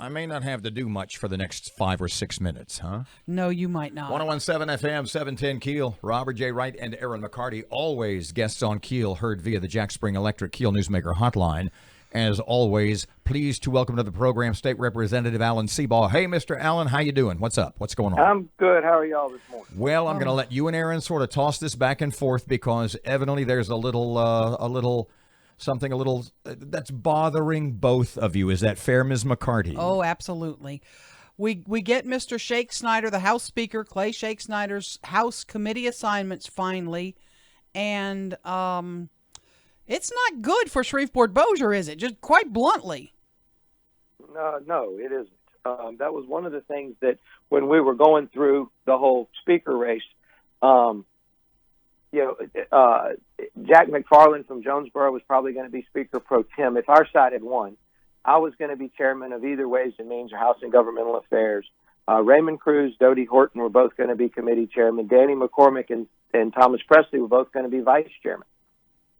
I may not have to do much for the next 5 or 6 minutes, huh? No, you might not. 1017 FM, 710 Keel. Robert J. Wright and Aaron McCarty, always guests on Keel, heard via the Jack Spring Electric Keel Newsmaker Hotline. As always, pleased to welcome to the program State Representative Alan Seabaugh. Hey, Mr. Allen, how you doing? What's up? What's going on? I'm good. How are y'all this morning? Well, I'm going to let you and Aaron sort of toss this back and forth because evidently there's a little that's bothering both of you. Is that fair, Ms. McCarty? Oh, absolutely. We get Mr. Shake Snyder, the House Speaker, Clay Shake Snyder's House committee assignments finally, and it's not good for Shreveport-Bossier, is it? Just quite bluntly. No, it isn't. That was one of the things that when we were going through the whole speaker race, Jack McFarland from Jonesboro was probably going to be Speaker pro tem. If our side had won, I was going to be chairman of either Ways and Means or House and Governmental Affairs. Raymond Cruz, Dodie Horton were both going to be committee chairman. Danny McCormick and Thomas Presley were both going to be vice chairman.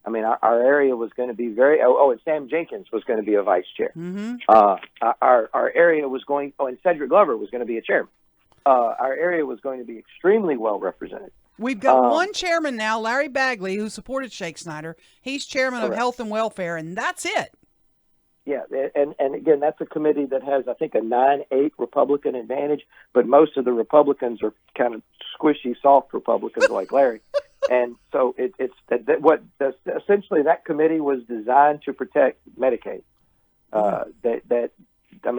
I mean, our area was going to be and Sam Jenkins was going to be a vice chair. Mm-hmm. Our area was going, and Cedric Glover was going to be a chairman. Our area was going to be extremely well represented. We've got one chairman now, Larry Bagley, who supported Shake Snyder. He's chairman of Health and Welfare, and that's it. Yeah, and again, that's a committee that has, I think, a 9-8 Republican advantage, but most of the Republicans are kind of squishy, soft Republicans like Larry. And so essentially that committee was designed to protect Medicaid.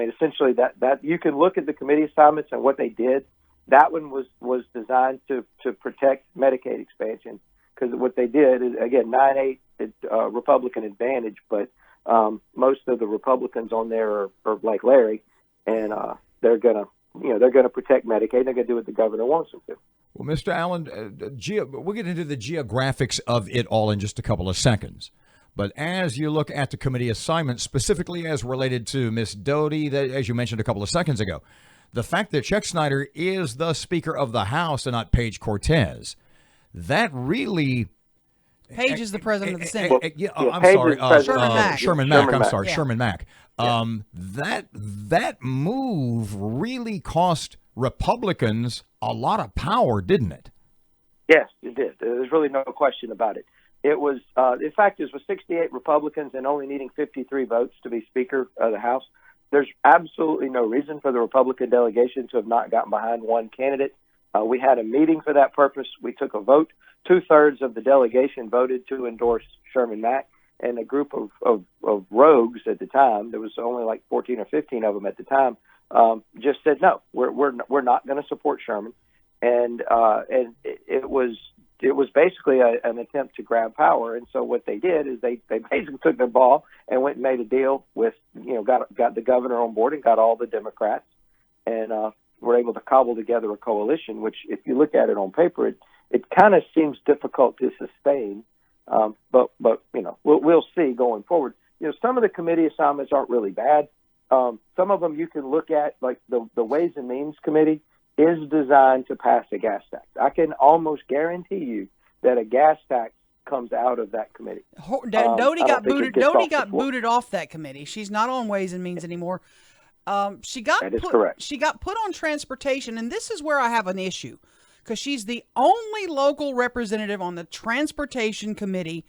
Essentially that you can look at the committee assignments and what they did. That one was designed to protect Medicaid expansion, because what they did is, again, 9-8 Republican advantage, but most of the Republicans on there are like Larry, and they're gonna protect Medicaid. They're gonna do what the governor wants them to. Well, Mr. Allen, we'll get into the geographics of it all in just a couple of seconds. But as you look at the committee assignments, specifically as related to Ms. Dodie, as you mentioned a couple of seconds ago, the fact that Chuck Snyder is the Speaker of the House and not Paige Cortez, that really... Paige is the President of the Senate. Sherman Mack. That move really cost Republicans a lot of power, didn't it? Yes, it did. There's really no question about it. It was, in fact, it was 68 Republicans and only needing 53 votes to be Speaker of the House. There's absolutely no reason for the Republican delegation to have not gotten behind one candidate. We had a meeting for that purpose. We took a vote. 2/3 of the delegation voted to endorse Sherman Mack, and a group of rogues at the time, there was only like 14 or 15 of them at the time, just said no, we're not going to support Sherman, and it was basically an attempt to grab power. And so what they did is they basically took the ball and went and made a deal with, got the governor on board and got all the Democrats, and were able to cobble together a coalition, which, if you look at it on paper, it kind of seems difficult to sustain. But we'll see going forward. Some of the committee assignments aren't really bad. Some of them you can look at, like the Ways and Means Committee is designed to pass a gas tax. I can almost guarantee you that a gas tax comes out of that committee. Dodie got booted off that committee. She's not on Ways and Means anymore. That is correct. She got put on transportation, and this is where I have an issue, because she's the only local representative on the transportation committee,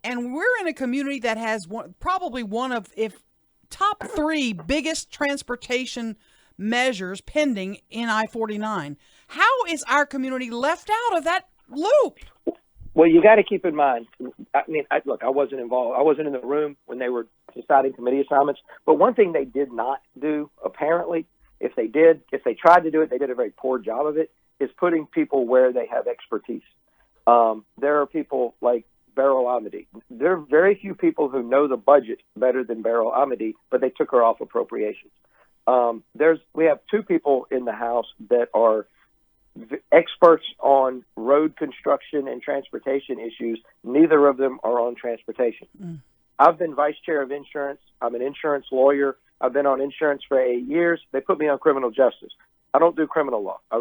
and we're in a community that has probably one of, if top 3 biggest transportation measures pending in I-49. How is our community left out of that loop? Well, you got to keep in mind, I wasn't involved. I wasn't in the room when they were deciding committee assignments. But one thing they did not do, apparently, if they tried to do it, they did a very poor job of it, is putting people where they have expertise. There are people like Beryl Amity. There are very few people who know the budget better than Beryl Amity, but they took her off appropriations. We have 2 people in the House that are experts on road construction and transportation issues. Neither of them are on transportation. I've been vice chair of insurance. I'm an insurance lawyer. I've been on insurance for 8 years. They put me on criminal justice. I don't do criminal law. I'll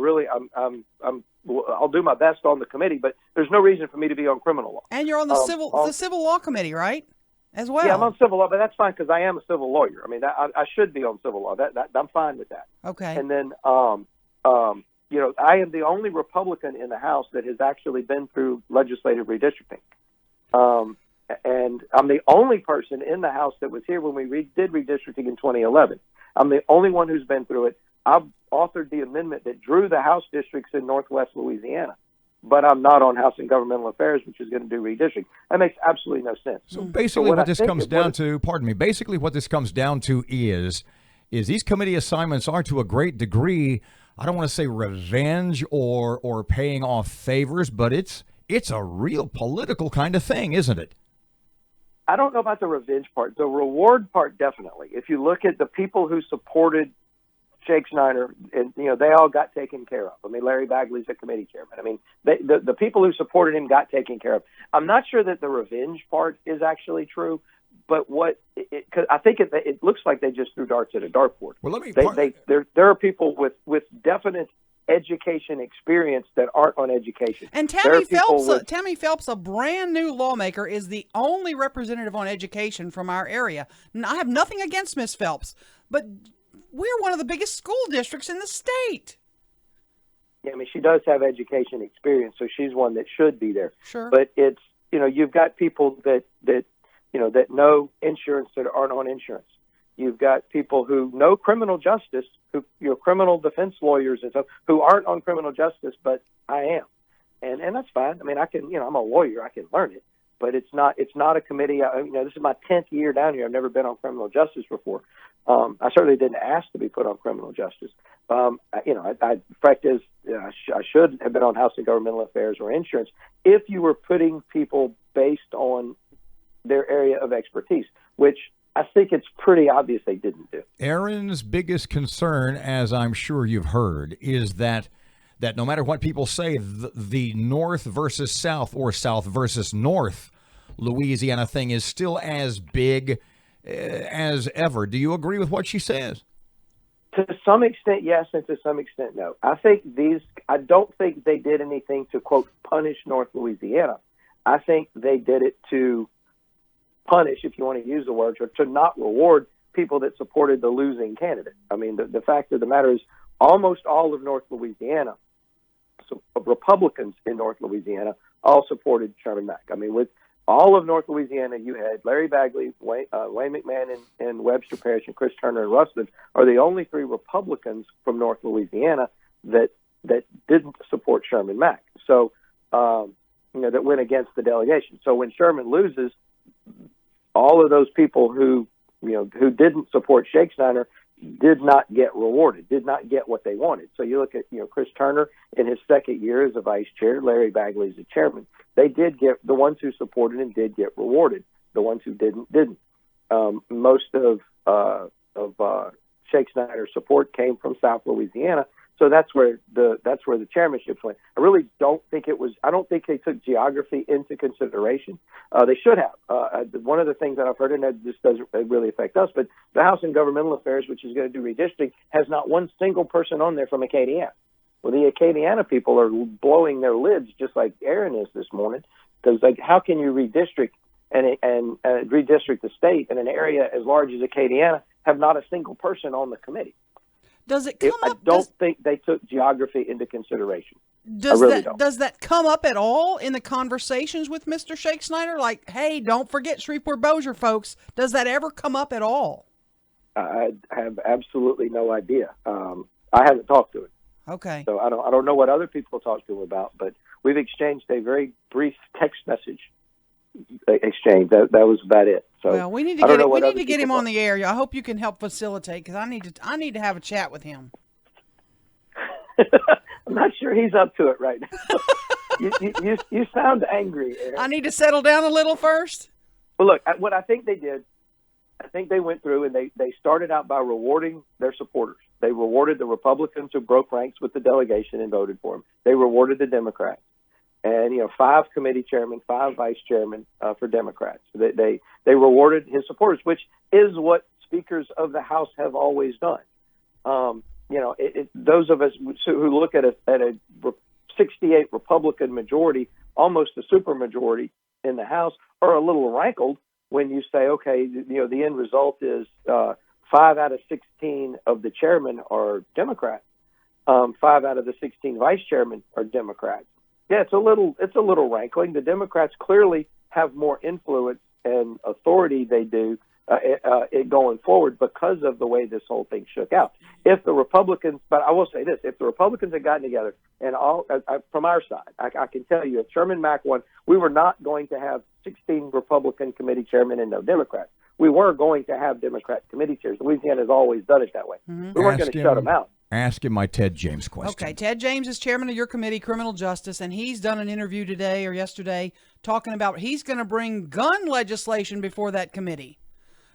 do my best on the committee, but there's no reason for me to be on criminal law. And you're on the civil law committee, right? as well. Yeah, I'm on civil law, but that's fine because I am a civil lawyer. I mean, I should be on civil law. That I'm fine with that. Okay. And then, I am the only Republican in the House that has actually been through legislative redistricting. And I'm the only person in the House that was here when we did redistricting in 2011. I'm the only one who's been through it. I've authored the amendment that drew the House districts in Northwest Louisiana, but I'm not on House and Governmental Affairs, which is going to do redistricting. That makes absolutely no sense. So basically what this comes down to, basically what this comes down to is these committee assignments are to a great degree, I don't want to say revenge or paying off favors, but it's a real political kind of thing, isn't it? I don't know about the revenge part. The reward part, definitely. If you look at the people who supported Shake Snyder, and they all got taken care of. I mean, Larry Bagley's a committee chairman. I mean, the people who supported him got taken care of. I'm not sure that the revenge part is actually true, but because I think it looks like they just threw darts at a dartboard. Well, let me. There are people with definite education experience that aren't on education. And Tammy Phelps, a brand new lawmaker, is the only representative on education from our area. And I have nothing against Miss Phelps, but we're one of the biggest school districts in the state. Yeah, I mean, she does have education experience, so she's one that should be there. Sure. But it's, you've got people that know insurance that aren't on insurance. You've got people who know criminal justice, who criminal defense lawyers and stuff, who aren't on criminal justice, but I am, and that's fine. I mean, I can, I'm a lawyer, I can learn it, but it's not a committee. This is my 10th year down here. I've never been on criminal justice before. I certainly didn't ask to be put on criminal justice. The fact is, I should have been on House and Governmental Affairs or insurance if you were putting people based on their area of expertise, which I think it's pretty obvious they didn't do. Aaron's biggest concern, as I'm sure you've heard, is that no matter what people say, the North versus South or South versus North Louisiana thing is still as big as ever. Do you agree with what she says? To some extent, yes, and to some extent, no. I don't think they did anything to, quote, punish North Louisiana. I think they did it to punish, if you want to use the word, or to not reward people that supported the losing candidate. I mean, the fact of the matter is almost all of North Louisiana, so Republicans in North Louisiana, all supported Sherman Mack. I mean, with all of North Louisiana, you had Larry Bagley, Wayne McMahon in Webster Parish, and Chris Turner in Ruston are the only three Republicans from North Louisiana that didn't support Sherman Mack. So, that went against the delegation. So when Sherman loses, all of those people who didn't support Shake Snyder did not get rewarded, did not get what they wanted. So you look at, Chris Turner in his second year as a vice chair, Larry Bagley as a chairman. They did get, the ones who supported him did get rewarded. The ones who didn't. Most of Shake Snyder's support came from South Louisiana. So that's where the chairmanships went. I really don't think I don't think they took geography into consideration. They should have. One of the things that I've heard, and this doesn't really affect us, but the House and Governmental Affairs, which is going to do redistricting, has not one single person on there from Acadiana. Well, the Acadiana people are blowing their lids just like Aaron is this morning, because how can you redistrict and redistrict the state in an area as large as Acadiana, have not a single person on the committee? Does it come up? I don't think they took geography into consideration. Does that come up at all in the conversations with Mr. Shake Snyder? Like, hey, don't forget Shreveport-Bossier, folks. Does that ever come up at all? I have absolutely no idea. I haven't talked to him. Okay. So I don't know what other people talked to him about, but we've exchanged a very brief text message exchange. That was about it. So well, we need to get him on the air. I hope you can help facilitate, because I need to have a chat with him. I'm not sure he's up to it right now. you sound angry, Aaron. I need to settle down a little first. Well, look, what I think they did, I think they went through and they started out by rewarding their supporters. They rewarded the Republicans who broke ranks with the delegation and voted for him. They rewarded the Democrats. And 5 committee chairmen, 5 vice chairmen for Democrats. They rewarded his supporters, which is what speakers of the House have always done. Those of us who look at a 68 Republican majority, almost a supermajority in the House, are a little rankled when you say, okay, the end result is 5 out of 16 of the chairmen are Democrats. 5 out of the 16 vice chairmen are Democrats. Yeah, it's a little rankling. The Democrats clearly have more influence and authority they do going forward because of the way this whole thing shook out. If the Republicans, but I will say this, if the Republicans had gotten together and from our side, I can tell you, if Sherman Mack won, we were not going to have 16 Republican committee chairmen and no Democrats. We were going to have Democrat committee chairs. Louisiana has always done it that way. Mm-hmm. We weren't going to shut them out. Ask him my Ted James question. Okay, Ted James is chairman of your committee, Criminal Justice, and he's done an interview today or yesterday talking about he's going to bring gun legislation before that committee.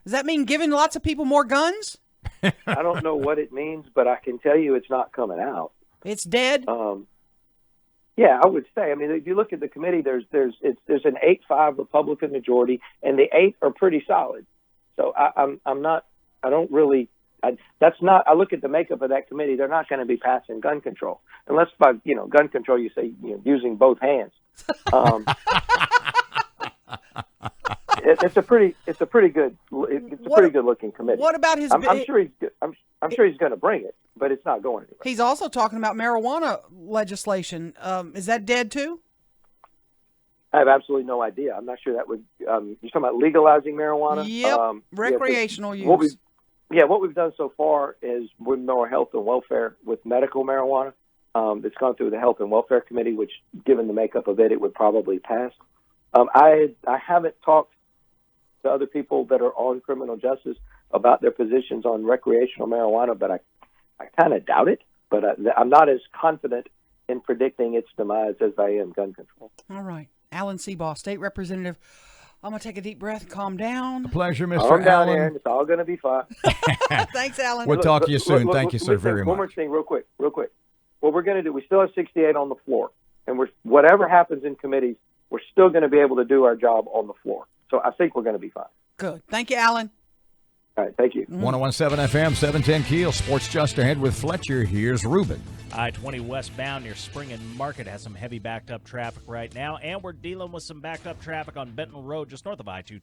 Does that mean giving lots of people more guns? I don't know what it means, but I can tell you it's not coming out. It's dead? Yeah, I would say. I mean, if you look at the committee, there's an 8-5 Republican majority, and the 8 are pretty solid. So I look at the makeup of that committee. They're not going to be passing gun control, unless by gun control you say using both hands. It's a pretty good looking committee. What about his? I'm sure he's going to bring it, but it's not going anywhere. He's also talking about marijuana legislation. Is that dead too? I have absolutely no idea. I'm not sure that would. You're talking about legalizing marijuana? Yep, recreational use. What we've done so far is with more health and welfare with medical marijuana. It's gone through the Health and Welfare Committee, which, given the makeup of it, it would probably pass. I haven't talked to other people that are on criminal justice about their positions on recreational marijuana, but I kind of doubt it. But I'm not as confident in predicting its demise as I am gun control. All right. Alan Seabaugh, State Representative. I'm going to take a deep breath, calm down. A pleasure, Mr. Calm down, Allen. Aaron. It's all going to be fine. Thanks, Alan. We'll talk to you soon. Thank you, sir, very much. One more thing, real quick. What we're going to do, we still have 68 on the floor. And whatever happens in committees, we're still going to be able to do our job on the floor. So I think we're going to be fine. Good. Thank you, Alan. All right, thank you. 101.7 FM, 710 Keel. Sports just ahead with Fletcher. Here's Ruben. I-20 westbound near Spring and Market has some heavy backed up traffic right now, and we're dealing with some backed up traffic on Benton Road just north of I-220.